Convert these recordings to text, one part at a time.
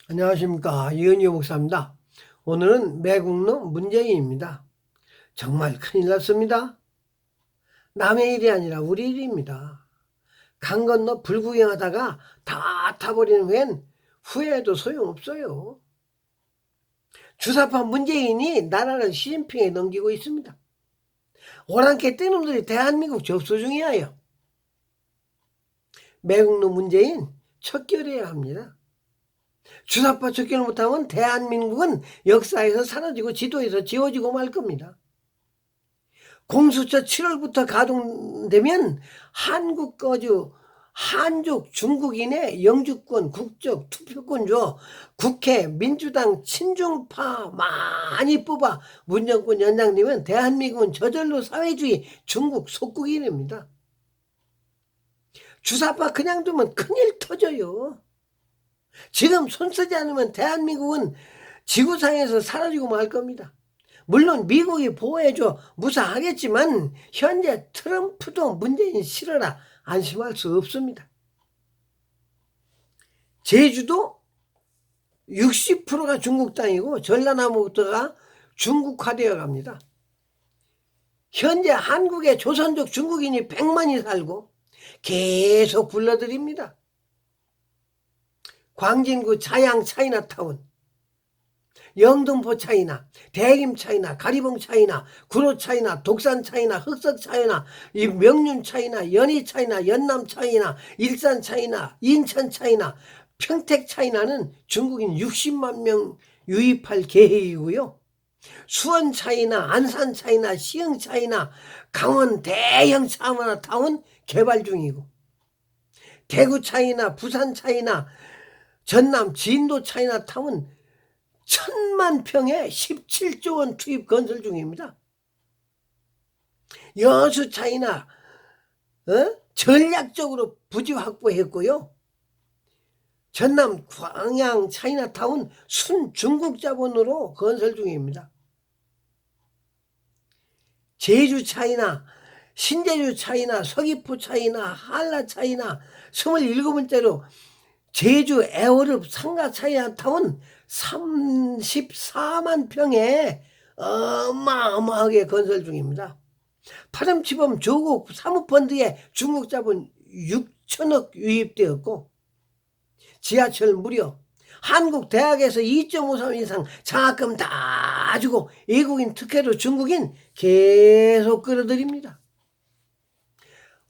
안녕하십니까, 이은희 목사입니다. 오늘은 매국노 문재인입니다. 정말 큰일 났습니다. 남의 일이 아니라 우리 일입니다. 강 건너 불구경하다가 다 타버리는 후엔 후회해도 소용없어요. 주사파 문재인이 나라를 시진핑에 넘기고 있습니다. 오랑캐 떼놈들이 대한민국 접수 중이에요. 매국노 문재인 척결해야 합니다. 주사파 척결을 못하면 대한민국은 역사에서 사라지고 지도에서 지워지고 말 겁니다. 공수처 7월부터 가동되면 한국 거주 한족 중국인의 영주권 국적 투표권 줘 국회 민주당 친중파 많이 뽑아 문정권 연장되면 대한민국은 저절로 사회주의 중국 속국이 됩니다. 주사파 그냥 두면 큰일 터져요. 지금 손쓰지 않으면 대한민국은 지구상에서 사라지고 말 겁니다. 물론 미국이 보호해줘 무사하겠지만 현재 트럼프도 문재인 싫어라 안심할 수 없습니다. 제주도 60%가 중국 땅이고 전라남도가 중국화되어 갑니다. 현재 한국에 조선족 중국인이 100만이 살고 계속 불러드립니다. 광진구 자양 차이나타운, 영등포 차이나, 대림 차이나, 가리봉 차이나, 구로 차이나, 독산 차이나, 흑석 차이나, 명륜 차이나, 연희 차이나, 연남 차이나, 일산 차이나, 인천 차이나, 평택 차이나는 중국인 60만 명 유입할 계획이고요. 수원 차이나, 안산 차이나, 시흥 차이나, 강원 대형 차이나타운 개발 중이고, 대구 차이나, 부산 차이나, 전남 진도 차이나타운 1000만 평에 17조 원 투입 건설 중입니다. 여수 차이나 전략적으로 부지 확보했고요. 전남 광양 차이나타운 순중국 자본으로 건설 중입니다. 제주 차이나, 신제주 차이나, 서귀포 차이나, 한라 차이나 27번째로 제주 애월읍 상가 차이나타운 34만 평에 어마어마하게 건설 중입니다. 파렴치범 조국 사모펀드에 중국 자본 6천억 유입되었고 지하철 무료, 한국 대학에서 2.53 이상 장학금 다 주고 외국인 특혜로 중국인 계속 끌어들입니다.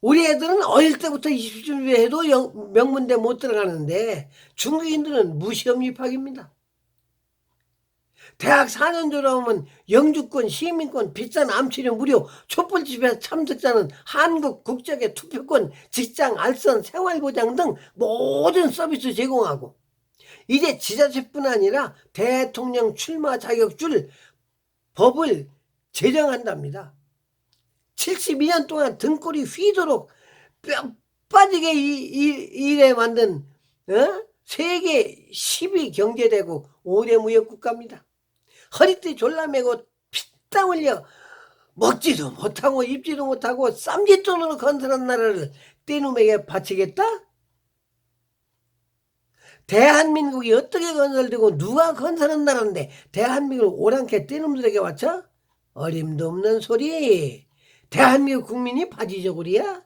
우리 애들은 어릴 때부터 20점 해도 명문대 못 들어가는데 중국인들은 무시험 입학입니다. 대학 4년 졸업하면 영주권, 시민권, 비싼 암치료 무료, 촛불집회 참석자는 한국 국적의 투표권, 직장, 알선, 생활보장 등 모든 서비스 제공하고 이제 지자체뿐 아니라 대통령 출마 자격줄 법을 제정한답니다. 72년 동안 등골이 휘도록 뼈 빠지게 일해 만든 세계 10위 경제대국 5대 무역국가입니다. 허리띠 졸라매고 피땀 흘려 먹지도 못하고 입지도 못하고 쌈짓돈으로 건설한 나라를 떼놈에게 바치겠다? 대한민국이 어떻게 건설되고 누가 건설한 나라인데 대한민국을 오랑캐 떼놈들에게 바쳐? 어림도 없는 소리. 대한민국 국민이 바지저고리야?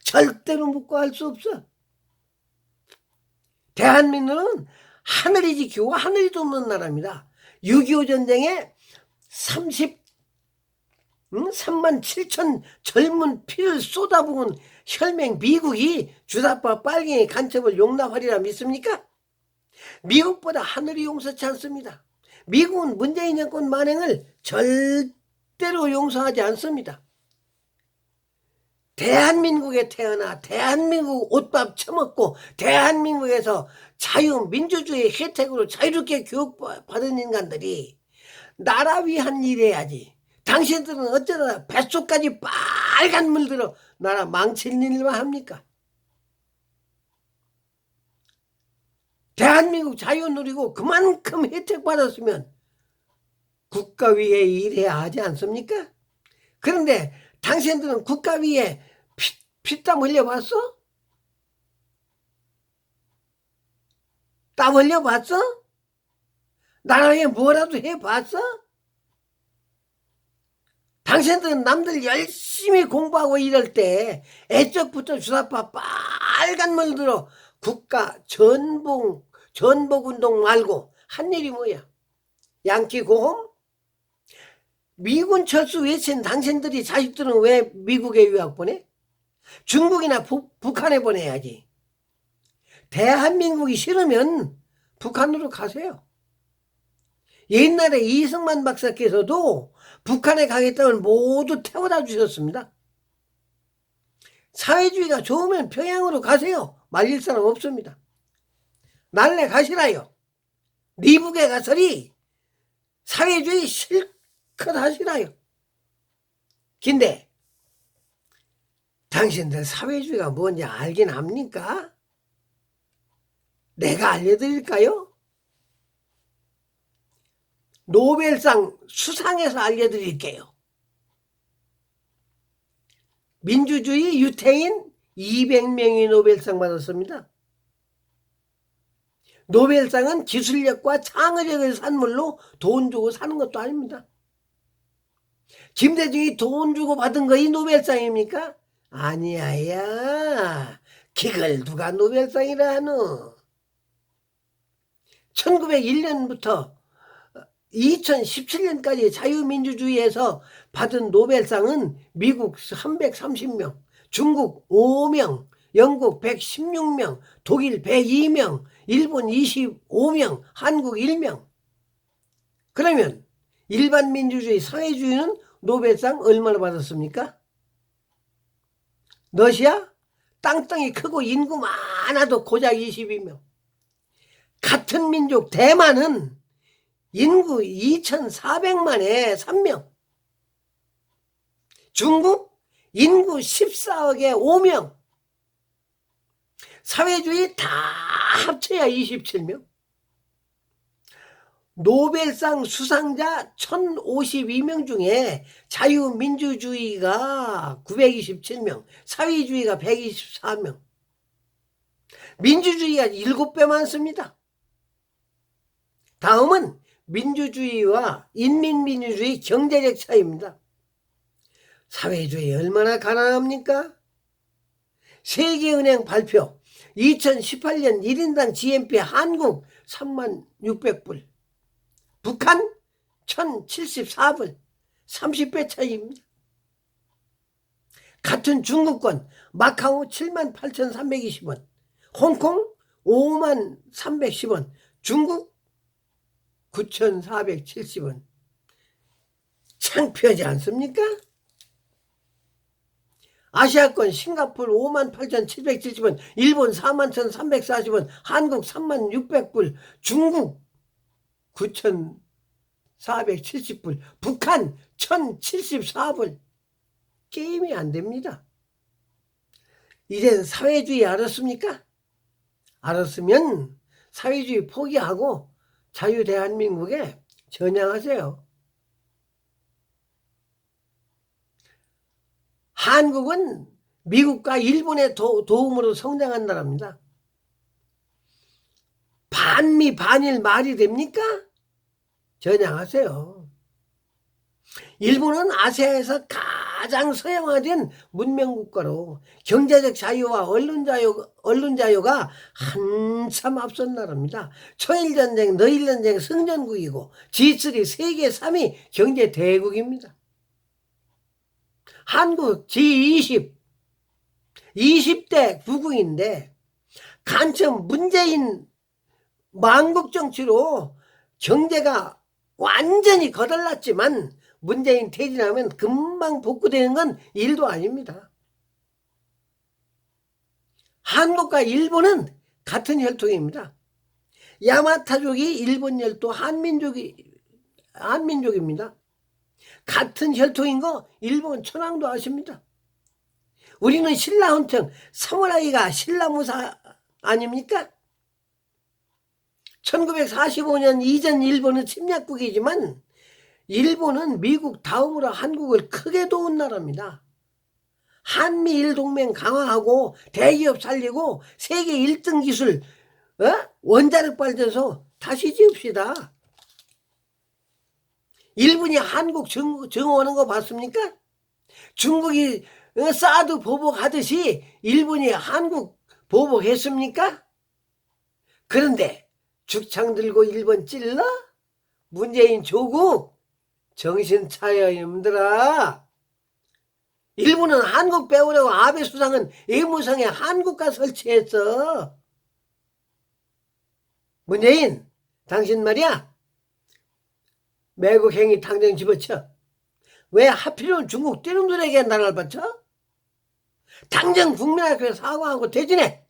절대로 묵고할 수 없어. 대한민국은 하늘이 지키고 하늘이 돕는 나라입니다. 6.25 전쟁에 3만 7천 젊은 피를 쏟아부은 혈맹 미국이 주사파 빨갱이 간첩을 용납하리라 믿습니까? 미국보다 하늘이 용서치 않습니다. 미국은 문재인 정권 만행을 절대로 용서하지 않습니다. 대한민국에 태어나 대한민국 옷밥 처먹고 대한민국에서 자유민주주의 혜택으로 자유롭게 교육받은 인간들이 나라 위한 일 해야지. 당신들은 어쩌다 뱃속까지 빨간 물 들어 나라 망칠 일만 합니까? 대한민국 자유 누리고 그만큼 혜택 받았으면 국가 위에 일해야 하지 않습니까? 그런데 당신들은 국가 위에 피땀 흘려봤어? 땀 흘려봤어? 나라에 뭐라도 해봤어? 당신들은 남들 열심히 공부하고 이럴 때 애적부터 주사파 빨간 물 들어 국가 전복운동 말고 한 일이 뭐야? 양키 고홈? 미군 철수 외친 당신들이 자식들은 왜 미국에 유학 보내? 중국이나 북한에 보내야지. 대한민국이 싫으면 북한으로 가세요. 옛날에 이승만 박사께서도 북한에 가겠다면 모두 태워다 주셨습니다. 사회주의가 좋으면 평양으로 가세요. 말릴 사람 없습니다. 날래 가시라요. 미국에 가서리 사회주의 실컷 하시라요. 근데 당신들 사회주의가 뭔지 알긴 합니까? 내가 알려드릴까요? 노벨상 수상해서 알려드릴게요. 민주주의 유태인 200명이 노벨상 받았습니다. 노벨상은 기술력과 창의력의 산물로 돈 주고 사는 것도 아닙니다. 김대중이 돈 주고 받은 거이 노벨상입니까? 아니야. 그걸 누가 노벨상이라 하노? 1901년부터 2017년까지 자유민주주의에서 받은 노벨상은 미국 330명, 중국 5명, 영국 116명, 독일 102명, 일본 25명, 한국 1명. 그러면 일반 민주주의, 사회주의는 노벨상 얼마나 받았습니까? 러시아? 땅덩이 크고 인구 많아도 고작 22명. 같은 민족 대만은 인구 2,400만에 3명. 중국 인구 14억에 5명. 사회주의 다 합쳐야 27명. 노벨상 수상자 1,052명 중에 자유민주주의가 927명, 사회주의가 124명. 민주주의가 7배 많습니다. 다음은 민주주의와 인민민주주의 경제력 차이입니다. 사회주의 얼마나 가난합니까? 세계은행 발표 2018년 1인당 GNP 한국 36,600불, 북한 1,074불, 30배 차이입니다. 같은 중국권 마카오 78,320원, 홍콩 55,310원, 중국 9,470원. 창피하지 않습니까? 아시아권 싱가포르 58,770원, 일본 41,340원, 한국 36,600불, 중국 9,470불, 북한 1,074불. 게임이 안 됩니다. 이젠 사회주의 알았습니까? 알았으면 사회주의 포기하고 자유 대한민국에 전향하세요. 한국은 미국과 일본의 도움으로 성장한 나라입니다. 반미 반일 말이 됩니까? 전향하세요. 일본은 아시아에서 가장 서양화된 문명국가로 경제적 자유와 언론 자유가 한참 앞선 나라입니다. 초일전쟁, 너일전쟁 승전국이고 G3 세계 3위 경제 대국입니다. 한국 G20 20대 부국인데 간첩 문재인 망국 정치로 경제가 완전히 거덜났지만 문재인 퇴진하면 금방 복구되는 건 일도 아닙니다. 한국과 일본은 같은 혈통입니다. 야마타족이 일본 혈통, 한민족입니다. 같은 혈통인 거 일본 천황도 아십니다. 우리는 신라훈청, 사무라이가 신라무사 아닙니까? 1945년 이전 일본은 침략국이지만 일본은 미국 다음으로 한국을 크게 도운 나라입니다. 한미일 동맹 강화하고 대기업 살리고 세계 1등 기술 원자력 발전소 다시 지읍시다. 일본이 한국 정오하는 거 봤습니까? 중국이 사드 보복하듯이 일본이 한국 보복했습니까? 그런데 죽창 들고 일본 찔러? 문재인 조국 정신 차려 이놈들아. 일본은 한국 배우려고 아베 수상은 외무성에 한국가 설치했어. 문재인 당신 말이야 매국행위 당장 집어쳐. 왜 하필이면 중국 떼놈들에게 나라를 바쳐? 당장 국민학교에 사과하고 퇴진해.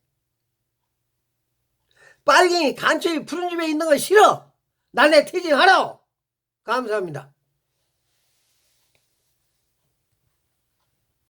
빨갱이 간첩이 푸른 집에 있는 거 싫어. 날래 퇴진하라. 감사합니다.